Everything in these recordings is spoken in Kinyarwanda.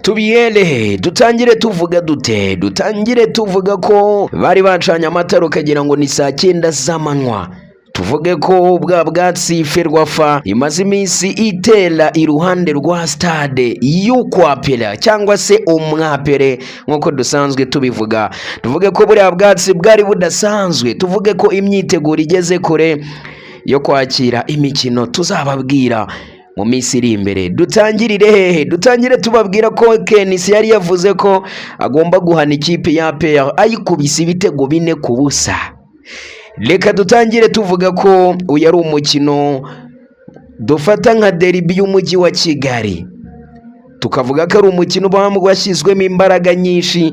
Tubiyele dutangire tuvuga dutangire tuvuga ko bari bacanye amatara ukagira ngo ni saa 9 z'amanywa. Tuvuge ko bwa bwatsi Ferwafa imaze iminsi itera iruhande rwa stade y'ukwapera cyangwa se umwapere nkuko dusanzwe tubivuga. Tuvuge ko buriya bwatsi bwari budasanzwe. Tuvuge ko imyiteguro igeze kure yo kwakira imikino tuzababwira mu minsi iri imbere. Dutangirire hehe? Dutangire tubabwira ko Kenisi yari yavuze ko agomba guhana ikipe ya APR ayikubise ibitego 4-0. Reka dutangire tuvuga ko uyu ari umukino dufata nka derby y'umujyi wa Kigali. Tukavuga ko ari umukino washyizwemo imbaraga nyinshi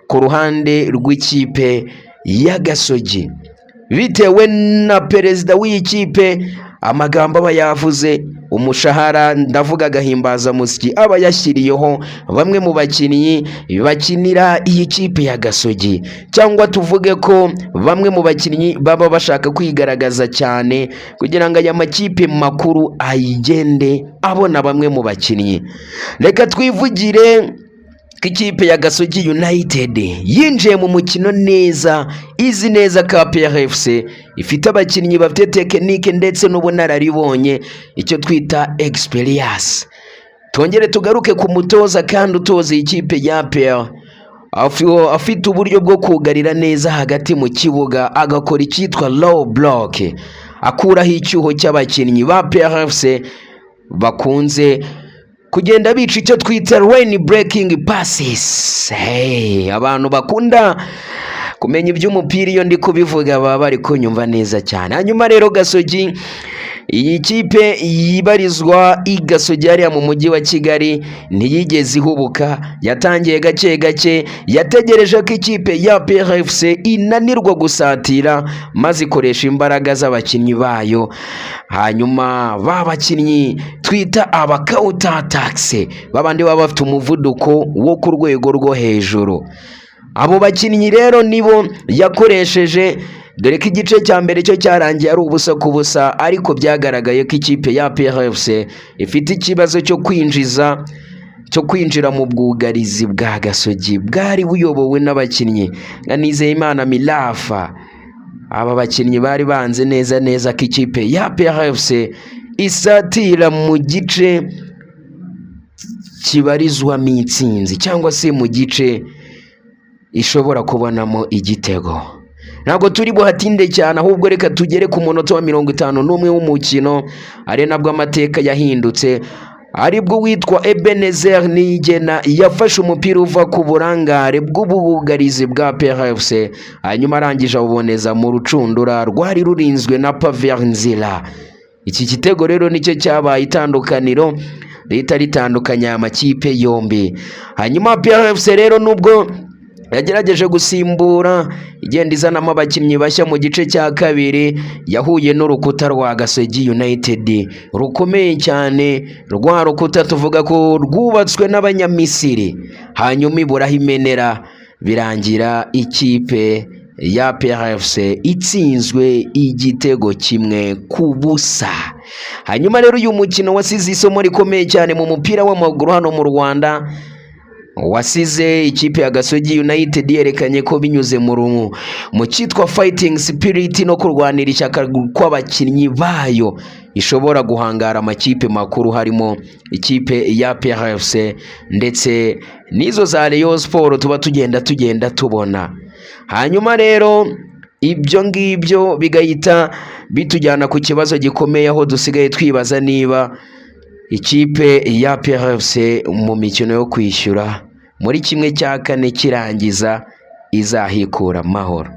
ku ruhande rw'ikipe ya Gasogi. Bitewe na perezida w'ikipe amagambo aba yavuze, umushahara ndavuga gahimbaza musiki aba yashyiriyeho bamwe mu bakinnyi bakinira iyi kipe ya Gasogi, cyangwa tuvuge ko bamwe mu bakinnyi baba bashaka kwigaragaza cyane kugira ngo aya makipe makuru ayigende abona bamwe mu bakinnyi. Reka twivugire ikipe ya Gasogi United yinjiye mu mukino neza, izi neza ka APR FC ifite abakinnyi bafite tekinike ndetse n'ubunararibonye, icyo twita experience. Tongere tugaruke ku mutoza kandi utoza ikipe ya APR afite uburyo bwo kugarira neza hagati mu kibuga, agakora icyitwa low block, akuraho icyuho cy'abakinnyi ba APR FC bakunze kugenda bica icyo twita rain breaking passes. Abantu bakunda kumenya iby'umupira iyo ndi kubivuga baba bari kunyumva neza cyane. Hanyuma rero Gasogi, iyi kipe yibarizwa Gasogi hariya mu mujyi wa Kigali, ntiyigeze ihubuka, yatangiye gake gake, yategereje ko ikipe ya APR FC inanirwa gusatira maze ikoresha imbaraga z'abakinnyi bayo. Hanyuma babakinnyi twita aba counter attacks, babandi baba bafite umuvuduko wo ku rwego rwo hejuru. Abo bakinnyi rero nibo yakoresheje, dore ko igice cya mbere cyo cyarangiye ari ubusa ku busa, ariko byagaragaye ko ikipe ya APR FC ifite ikibazo cyo kwinjira mu bwugarizi bwa Gasogi bwari buyobowe n'abakinnyi nka Nizeyimana Milafa. Aba bakinnyi bari banze neza ko ikipe ya APR FC isatira mu gice kibarizwamo intsinzi cyangwa se mu gice ishobora kubonamo igitego. Ntabwo turi buhatinde cyane, ahubwo reka tugere ku munota wa 51 w'umukino, ari nabwo amateka yahindutse, aribwo witwa Ebenezer Niyigena yafashe umupira uva ku burangare bw'ubugarizi bwa APR FC, hanyuma arangije aboneza mu rucundura rwari rurinzwe na Paver Nzira. Iki gitego rero nicyo cyabaye itandukaniro leta ritandukanya amakipe yombi. Hanyuma APR FC rero nubwo yagerageje gusimbura igenda izanamo abakinnyi bashya mu gice cya kabiri, yahuye n'urukuta rwa Gasogi United rukomeye cyane. Rwa rukuta tuvuga ko rwubatswe n'abanyamisiri, hanyuma iburaho imenera, birangira ikipe ya APR FC itsinzwe igitego 1-0. Hanyuma rero uyu mukino wasize isomo rikomeye cyane mu mupira w'amaguru hano mu Rwanda, wasize ikipe ya Gasogi United yerekanye ko binyuze mu cyitwa fighting spirit no kurwanira ishyaka kw'abakinnyi bayo ishobora guhangara amakipe makuru, harimo ikipe ya APR FC ndetse n'izo za Rayon Sport tuba tugenda tubona. Hanyuma rero ibyo ngibyo bigahita bitujyana ku kibazo gikomeye, aho dusigaye twibaza niba ikipe ya APR FC mu mikino yo kwishyura muri 1/4 kirangiza izahikura amahoro.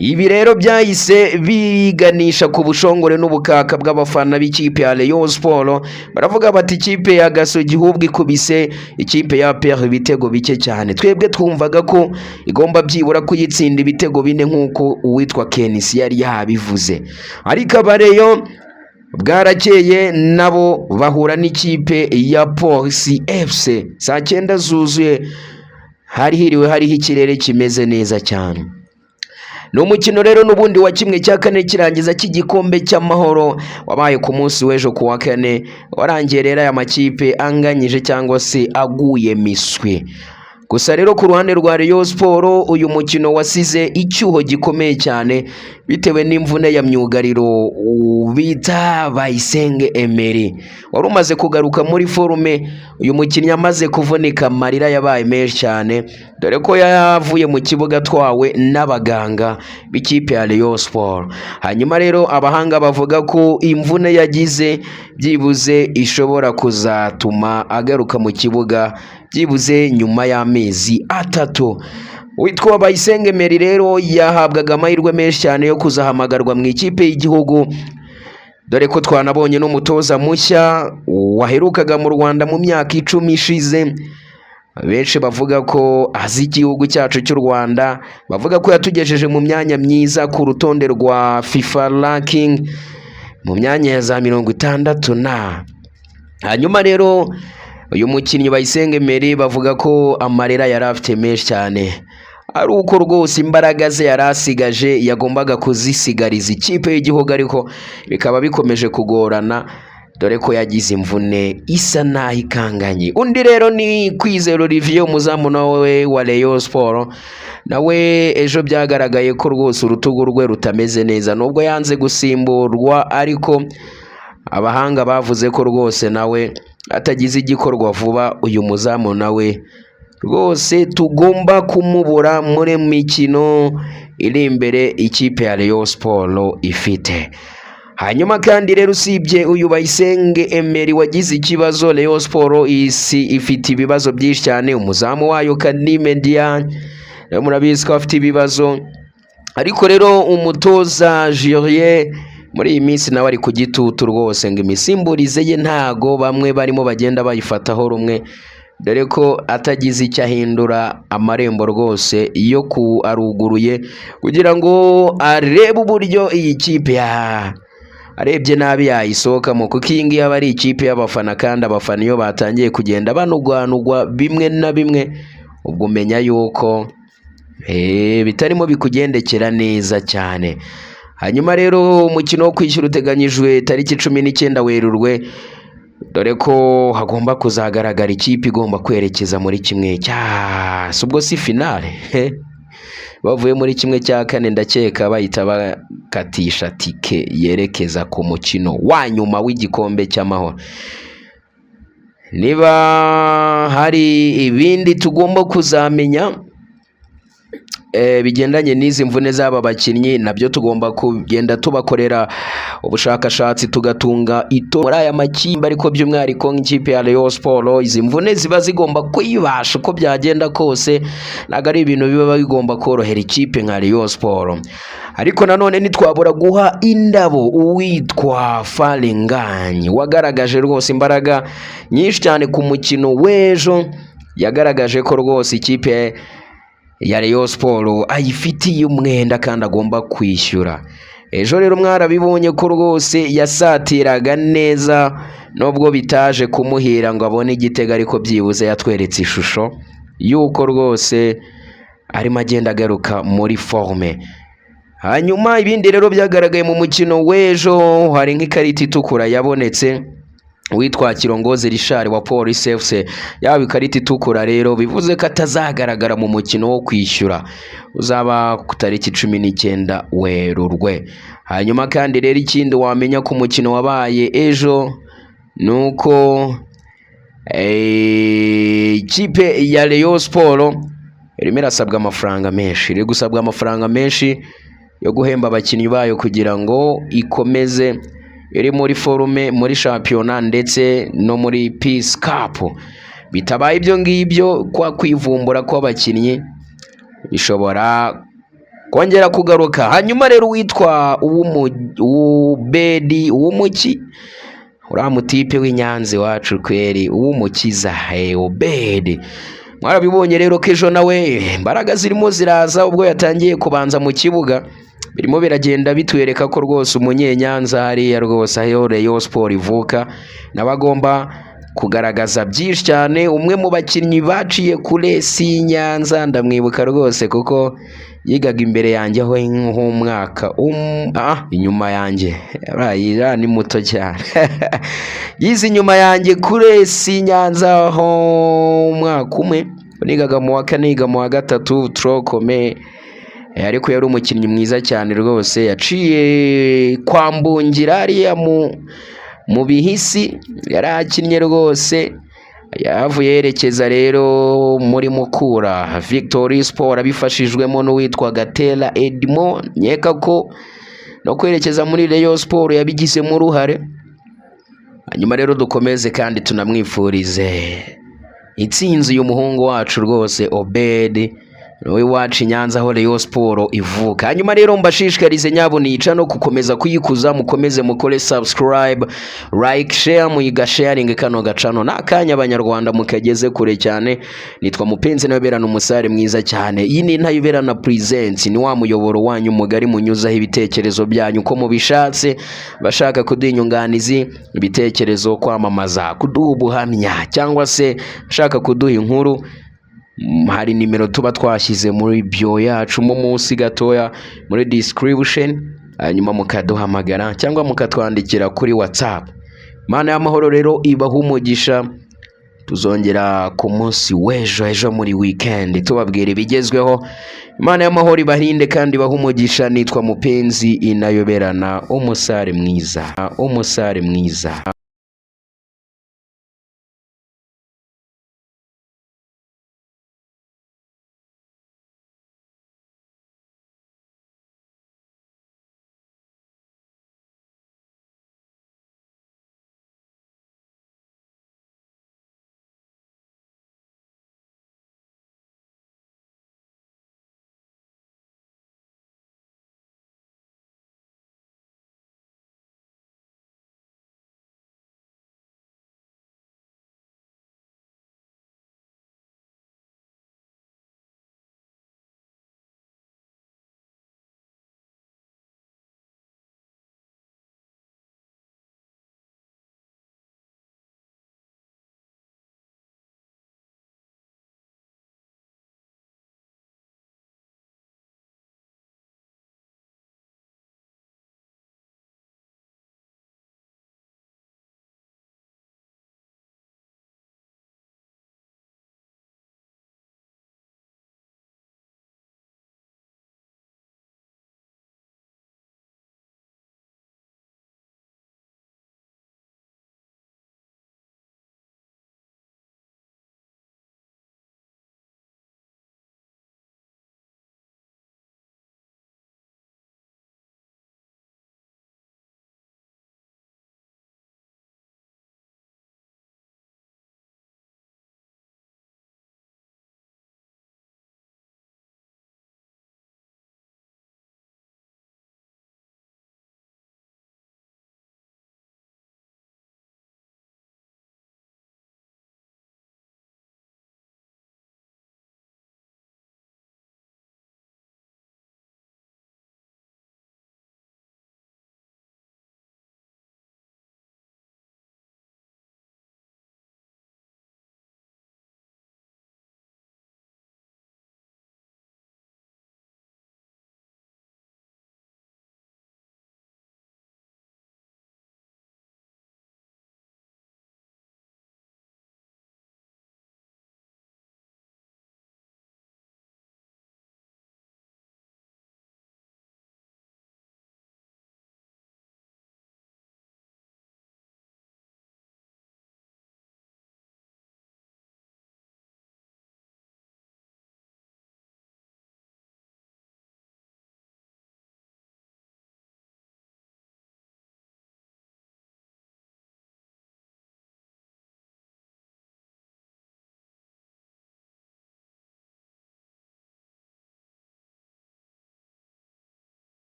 Ibi rero byahise biganisha ku bushongore n'ubukaka bw'abafana b'ikipe ya Rayon Sport. Baravuga bati ikipe ya Gasogi hubwo ikubise ikipe ya APR ibitego bike cyane, twebwe twumvaga ko igomba byibura kuyitsinda ibitego 4 nk'uko uwitwa Kenisi yari yabivuze. Ariko abareyo bwarakeye nabo bahura n'ikipe ya Police FC saa 9 zuzuye, hariho ikirere kimeze neza cyane. ni umukino rero n'ubundi wa kimwe cya kane kirangiza cy'igikombe cy'amahoro wabaye ku munsi w'ejo ku wa kane, warangiye rero aya makipe anganyije cyangwa se aguye miswi. Gusa rero ku ruhande rwa Rayon Sport uyu mukino wasize icyuho gikomeye cyane bitewe n'imvune ya myugariro bita Bayisenge Emery wari umaze kugaruka muri forume. Uyu mukinnyi amaze kuvunika amarira yabaye menshi cyane, dore ko yavuye mu kibuga twawe n'abaganga b'ikipe ya Rayon Sport. Hanyuma rero abahanga bavuga ko imvune yagize byibuze ishobora kuzatuma agaruka mu kibuga byibuze nyuma y'amezi 3. Witwa Bayisenge Emery rero yahabwaga amahirwe menshi cyane yo kuzahamagarwa mu ikipe y'igihugu, dore ko twanabonye n'umutoza mushya waherukaga mu Rwanda mu myaka 10 ishize. Benshi bavuga ko azi igihugu cyacu cy'u Rwanda, bavuga ko yatugejeje mu myanya myiza ku rutonde rwa FIFA ranking mu myanya ya za 60. Hanyuma rero uyu mukinnyi Bayisenge Emery bavuga ko amarira yari afite menshi cyane, ari uko rwose imbaraga ze yari asigaje yagombaga kuzisigariza ikipe y'igihugu, ariko bikaba bikomeje kugorana dore ko yagize imvune isa naho ikanganye. Undi rero ni Kwizera Olivier umuzamu nawe wa Rayon Sport, nawe ejo byagaragaye ko rwose urutugu rwe rutameze neza, nubwo yanze gusimburwa ariko abahanga bavuze ko rwose nawe atagize igikorwa vuba uyu muzamu nawe rwose tugomba kumubura muri mikino iri imbere ikipe ya Rayon Sport ifite. Hanyuma kandi rero usibye uyu Bayisenge Emery wagize ikibazo, Rayon Sport ifite ibibazo byinshi cyane. Umuzamu wayo Kanime Diane murabizi ko afite ibibazo, ariko rero umutoza Julien muri iyi minsi nawe ari ku gitutu rwose ngo imisimburize ye ntago bamwe barimo bagenda bayifataho rumwe, dore ko atagize icyo ahindura amarembo rwose yo aruguruye kugira ngo arebe uburyo iyi kipe arebye nabi yayisohokamo, kuko iyi ngiyi aba ari ikipe y'abafana, kandi abafana iyo batangiye kugenda banugwanugwa bimwe na bimwe ubwo umenya yuko bitarimo bikugendekera neza cyane. Hanyuma rero umukino wo kwishyura uteganyijwe tariki 19 Werurwe, dore ko hagomba kuzagaragara ikipe igomba kwerekeza muri kimwe ubwo si finale bavuye muri kimwe cya kane, ndakeka bahita bakatisha tike yerekeza ku mukino wa nyuma w'igikombe cy'amahoro. Niba hari ibindi tugomba kuzamenya bigendanye n'izi mvune z'aba bakinnyi, nabyo tugomba kugenda tubakorera ubushakashatsi tugatunga ito muri aya makipe, ariko by'umwihariko nk'ikipe ya Rayon Sport izi mvune ziba zigomba kwibasha uko byagenda kose, ntabwo ari ibintu biba bigomba korohera ikipe nka Rayon Sport. Ariko nanone ntitwabura guha indabo uwitwa Falenganye wagaragaje rwose imbaraga nyinshi cyane ku mukino w'ejo, yagaragaje ko rwose ikipe ya Rayon Sport ayifitiye umwenda kandi agomba kwishyura. Ejo rero mwarabibonye ko rwose yasatiraga neza, nubwo bitaje kumuhira ngo abone igitego, ariko byibuze yatweretse ishusho yuko rwose arimo agenda agaruka muri forme. Hanyuma ibindi rero byagaragaye mu mukino w'ejo, hari nk'ikarita itukura yabonetse witwa Kirongozi Richard wa Police FC, yawe ikarita itukura rero bivuze ko atazagaragara mu mukino wo kwishyura uzaba ku tariki 19 Werurwe. Hanyuma kandi rero ikindi wamenya ku mukino wabaye ejo nuko ikipe ya Rayon Sport irimo irasabwa amafaranga menshi, iri gusabwa amafaranga menshi yo guhemba abakinnyi bayo kugira ngo ikomeze iri muri forume muri shampiyona ndetse no muri Peace Cup. Bitabaye ibyo ngibyo kwa kwivumbura kw'abakinnyi bishobora kongera kugaruka. Hanyuma rero witwa Ubedi Uwumuki, uriya mutipe w'Inyanza wacu kweri Uwumukiza Ubedi, mwarabibonye rero ko ejo nawe imbaraga zirimo ziraza ubwo yatangiye kubanza mu kibuga, birimo biragenda bitwereka ko rwose umunyenyanza hariya rwose aho Rayon Sport ivuka nawe agomba kugaragaza byinshi cyane. Umwe mu bakinnyi baciye kure si Nyanza, ndamwibuka rwose kuko yigaga imbere yanjye aho nk'umwaka inyuma yanjye ni muto cyane yize inyuma yanjye kure si Nyanza aho umwaka umwe, nigaga mu wa kane niga mu wa gatatu Trokome, ariko yari umukinnyi mwiza cyane rwose. Yaciye kwambungira hariya mu Bihisi, yari akinnye rwose, yavuye yerekeza rero muri Mukura Victory Sport abifashijwemo n'uwitwa Gatera Edmond. Nkeka ko no kwerekeza muri Rayon Sport yabigizemo uruhare. Hanyuma rero dukomeze kandi tunamwifurize intsinzi y'umuhungu wacu rwose Obed, we wacu Nyanza aho Rayon Sport ivuka. Hanyuma rero mbashishikarize nyabunica no gukomeza kuyikuza, mukomeze mukore subscribe, like, share, muyiga sharing kano gacano nakanya abanyarwanda mukageze kure cyane. Nitwa Mupenzi Ntayoberana, umusare mwiza cyane. Iyi ni Ntayoberana Presents, ni wa muyoboro wanyu mugari munyuzaho ibitekerezo byanyu uko mubishatse, bashaka kuduha inyunganizi, ibitekerezo, kwamamaza, kuduha ubuhamya cyangwa se bashaka kuduha inkuru. Hari nimero tuba twashyize muri bio yacu mu munsi gatoya muri description, hanyuma mukaduhamagara cyangwa mukatwandikira kuri WhatsApp. Mana y'amahoro rero ibaha umugisha, tuzongera ku munsi w'ejo muri weekend tubabwira ibigezweho. Mana y'amahoro ibarinde kandi ibaha umugisha. Nitwa Mupenzi Ntayoberana, umusare mwiza.